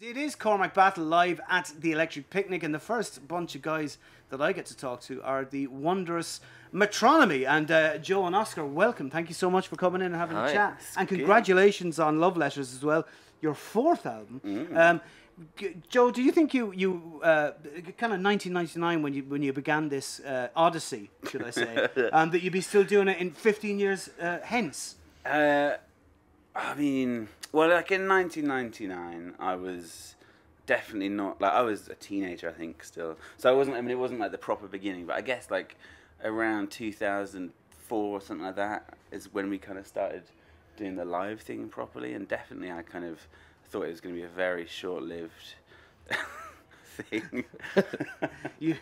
It is Cormac Battle live at the Electric Picnic, and the first bunch of guys that I get to talk to are the wondrous Metronomy. And Joe and Oscar, welcome. Thank you so much for coming in and having a chat. And congratulations on Love Letters as well, your fourth album. Joe, do you think you kind of 1999 when you began this odyssey, should I say, that you'd be still doing it in 15 years hence? I mean, well, like in 1999, I was definitely not, like, I was a teenager, I think, still. So I wasn't, I mean, it wasn't like the proper beginning, but I guess like around 2004 or something like that is when we kind of started doing the live thing properly. And definitely I kind of thought it was going to be a very short-lived thing. You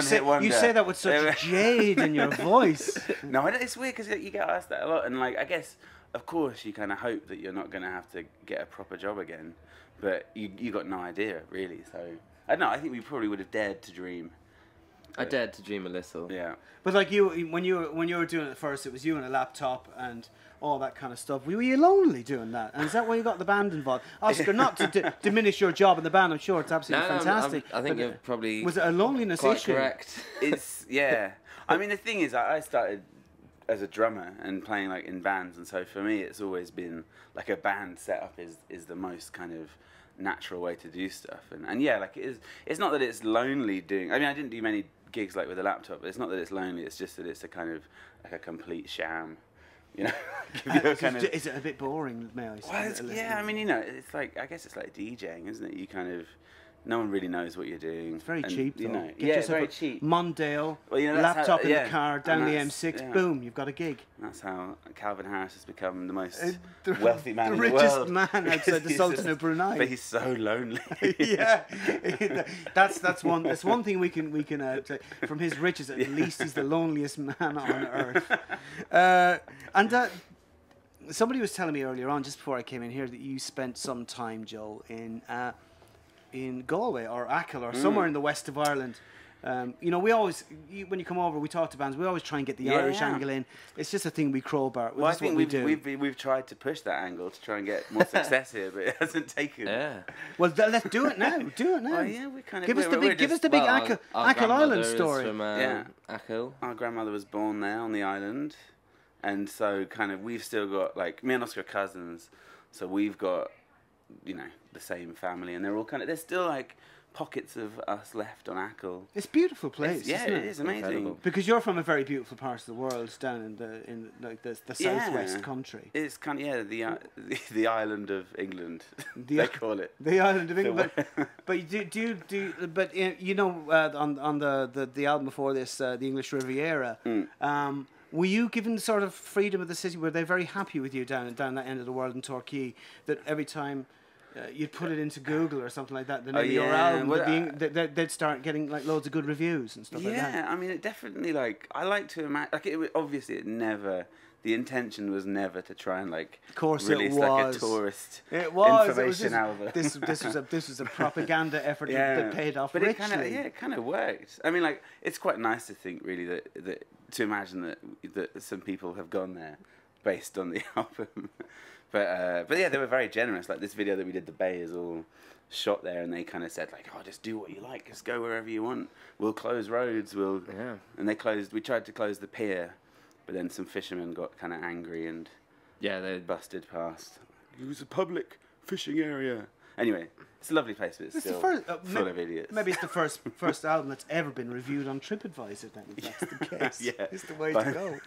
say that with such jade in your voice. No, it's weird because you get asked that a lot, and like I guess, of course, you kind of hope that you're not going to have to get a proper job again, but you got no idea really. So I don't know. I think we probably would have dared to dream. I dared to dream a little. Yeah. But like when you were doing it first, it was you and a laptop and all that kind of stuff. Were you lonely doing that? And is that why you got the band involved? Oscar, not to diminish your job in the band, I'm sure it's absolutely fantastic. I think you're probably was it a loneliness quite issue? Correct. It's yeah. I mean, the thing is, I started as a drummer and playing like in bands, and so for me, it's always been like a band setup is the most kind of natural way to do stuff. And yeah, like it is. It's not that it's lonely doing. I mean, I didn't do many gigs like with a laptop, but it's not that it's lonely. It's just that it's a kind of like a complete sham. You know, is it a bit boring, may I say? Well, yeah, I mean, you know, it's like, I guess it's like DJing, isn't it? You kind of, no one really knows what you're doing. It's very cheap, you though. know. Get Yeah, very cheap. Mondale, well, you know, laptop in the car, down the M6, boom, you've got a gig. That's how Calvin Harris has become the most wealthy man in the world. The richest man outside the Sultan of Brunei. But he's so lonely. Yeah, that's one thing we can take from his riches. At least he's the loneliest man on earth. Somebody was telling me earlier on, just before I came in here, that you spent some time, Joe, in Galway or Achill or somewhere in the west of Ireland. You know, we always, when you come over, we talk to bands. We always try and get the Irish angle in. It's just a thing we crowbar. Well, I think we've tried to push that angle to try and get more success here, but it hasn't taken. Yeah. Well, let's do it now. Do it now. Well, yeah, we kind of give us the big Achill Island story. From, Achill. Our grandmother was born there on the island, and so kind of we've still got, like, me and Oscar are cousins, so we've got, you know, the same family, and they're all kind of, there's still like pockets of us left on Achill. It's a beautiful place. It is amazing. Incredible. Because you're from a very beautiful part of the world, down in the southwest country. It's kind of the island of England. They call it the island of England. But you know, on the album before this, the English Riviera. Were you given sort of freedom of the city? Were they very happy with you down that end of the world in Torquay? That every time you'd put it into Google or something like that, the name of your album, they'd start getting like loads of good reviews and stuff like that. Yeah, I mean, it definitely, like, I like to imagine, like, obviously it never, the intention was never to try and, like, of course release it was. Like a tourist information album. This was a propaganda effort that paid off richly. It kind of worked. I mean, like, it's quite nice to think, really, that to imagine that some people have gone there based on the album. But yeah, they were very generous. Like, this video that we did, The Bay, is all shot there, and they kind of said, like, oh, just do what you like, just go wherever you want. We'll close roads. And they closed. We tried to close the pier, but then some fishermen got kind of angry and they busted past. It was a public fishing area. Anyway, it's a lovely place, but it's still full of idiots. Maybe it's the first album that's ever been reviewed on TripAdvisor, then, if that's the case. Yeah. It's the way to go.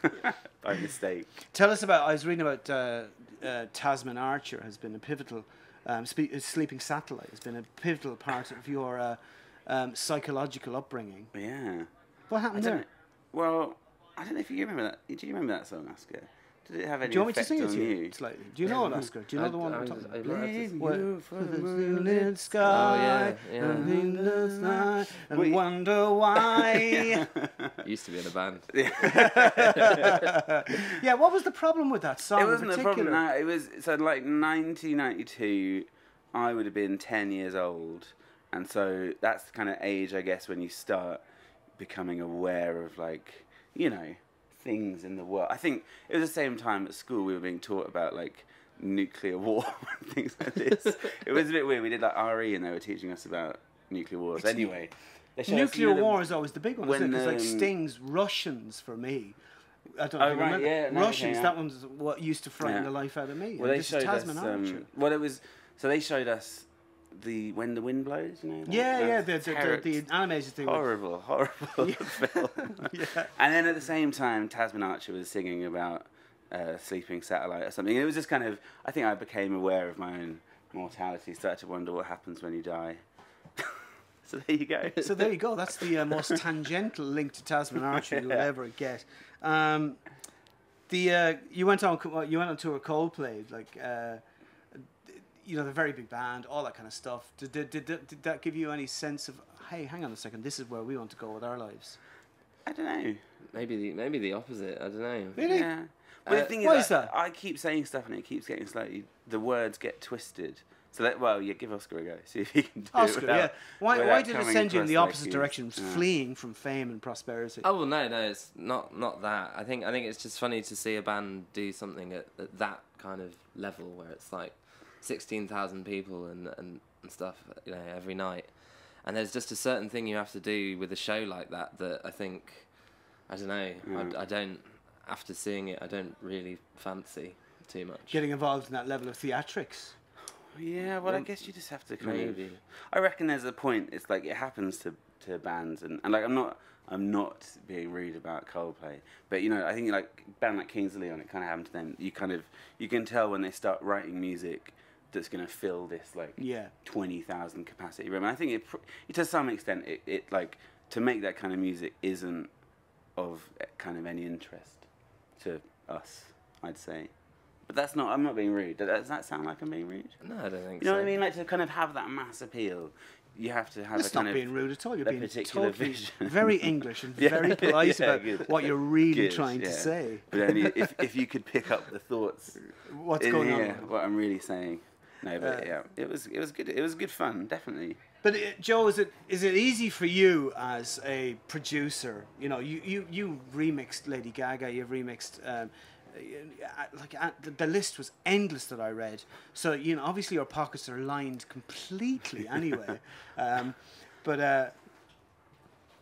By mistake. Tell us about, I was reading about Tasman Archer has been a pivotal, Sleeping Satellite has been a pivotal part of your psychological upbringing. Yeah. What happened there? Well, I don't know if you remember that. Do you remember that song, Oscar? Did it have any Do you want me to effect sing it on to you you? slightly? Do you know it, Oscar? Do you know the one I'm talking about? Blame you for the moonlit sky, and wonder why. Used to be in a band. Yeah, what was the problem with that song? It wasn't a problem. No, it was, so like 1992, I would have been 10 years old, and so that's the kind of age, I guess, when you start becoming aware of, like, you know, things in the world. I think it was the same time at school we were being taught about, like, nuclear war and things like this. It was a bit weird. We did like RE and they were teaching us about nuclear wars. Anyway, they showed us, Nuclear you know, war is always the big one, isn't it? Because like when, Sting's Russians for me. I don't know Oh, if you right, remember. yeah, no, Russians, okay, yeah. that one's what used to frighten Yeah. the life out of me. Well, And they this is showed us. Tasman Archer. Well, it was. So they showed us the When the Wind Blows. You know. Yeah, That's the animated thing. with- horrible film. Yeah. And then at the same time, Tasman Archer was singing about sleeping satellite or something. And it was just kind of. I think I became aware of my own mortality. Started to wonder what happens when you die. So there you go. So there you go. That's the most tangential link to Tasman Archer you'll ever get. You went on tour with Coldplay, like you know, the very big band, all that kind of stuff. Did that give you any sense of, hey, hang on a second, this is where we want to go with our lives? I don't know. Maybe the opposite. I don't know. Really? Yeah. Well, the thing why is is that? I keep saying stuff and it keeps getting slightly. The words get twisted. So give Oscar a go. See if he can do Oscar, it. Without, yeah. Why without did it coming send you in across the like opposite he's- direction, yeah. fleeing from fame and prosperity? Oh well, no, it's not that. I think it's just funny to see a band do something at that kind of level where it's like 16,000 people and stuff, you know, every night. And there's just a certain thing you have to do with a show like that I think, I don't know, I don't, after seeing it, I don't really fancy too much. Getting involved in that level of theatrics. Yeah, well, I guess you just have to kind Maybe. of. I reckon there's a point. It's like it happens to bands, and like I'm not being rude about Coldplay, but you know, I think like a band like Kings of Leon, it kind of happened to them. You can tell when they start writing music that's going to fill this like 20,000 capacity room. And I think it to some extent it like to make that kind of music isn't of kind of any interest to us, I'd say. But that's not. I'm not being rude. Does that sound like I'm being rude? No, I don't think You know so. what I mean? Like to kind of have that mass appeal, you have to have It's a kind not of being rude at all. You're a being particular totally vision. very English and Yeah, very polite yeah, about good. what you're really Good, trying to yeah. say. But only if you could pick up the thoughts What's in going here, on? what I'm really saying. No, but yeah, it was good. It was good fun, definitely. But Joe, is it easy for you as a producer? You know, you remixed Lady Gaga. You've remixed. The list was endless that I read. So you know, obviously your pockets are lined completely anyway. But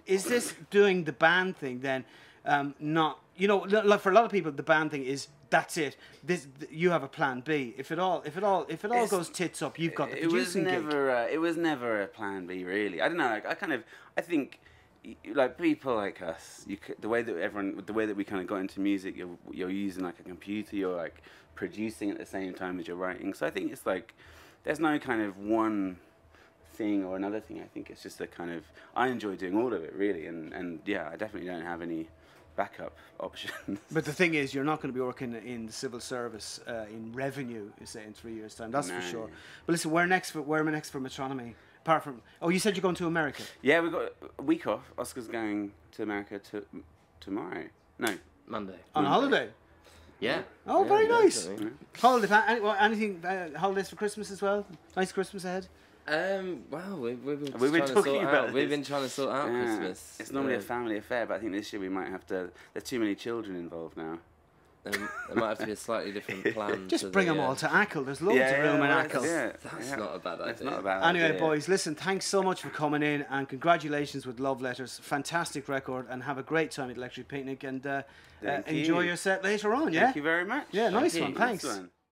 is this doing the band thing then? Not, you know, like for a lot of people, the band thing is that's it. You have a plan B. If it all goes tits up, you've got the producing gig. It was never a plan B, really. I don't know. Like, I think, like people like us, the way that we kind of got into music, you're using like a computer. You're like producing at the same time as you're writing. So I think it's like there's no kind of one thing or another thing. I think it's just a kind of I enjoy doing all of it, really. And yeah, I definitely don't have any backup options. But the thing is, you're not going to be working in the civil service in revenue, say, in 3 years' time. That's for sure. But listen, where next for Metronomy? Apart from, you said you're going to America. Yeah, we've got a week off. Oscar's going to America tomorrow. No, Monday. On holiday. Yeah. Oh, Yeah, very nice. definitely. Holiday. Anything? Holidays for Christmas as well. Nice Christmas ahead. Well, we've been We've been trying to talking sort about out. this. We've been trying to sort out Yeah. Christmas. It's normally a family affair, but I think this year we might have to. There's too many children involved now. There might have to be a slightly different plan. Just to bring the, them all to Ackle. There's loads of room in Ackle. That's not a bad idea. That's not a bad Anyway, idea. boys, listen, thanks so much for coming in and congratulations with Love Letters. Fantastic record and have a great time at Electric Picnic and Thank enjoy you. your set later on, yeah? Thank you very much. Yeah, nice Thank one, you. thanks. Nice one.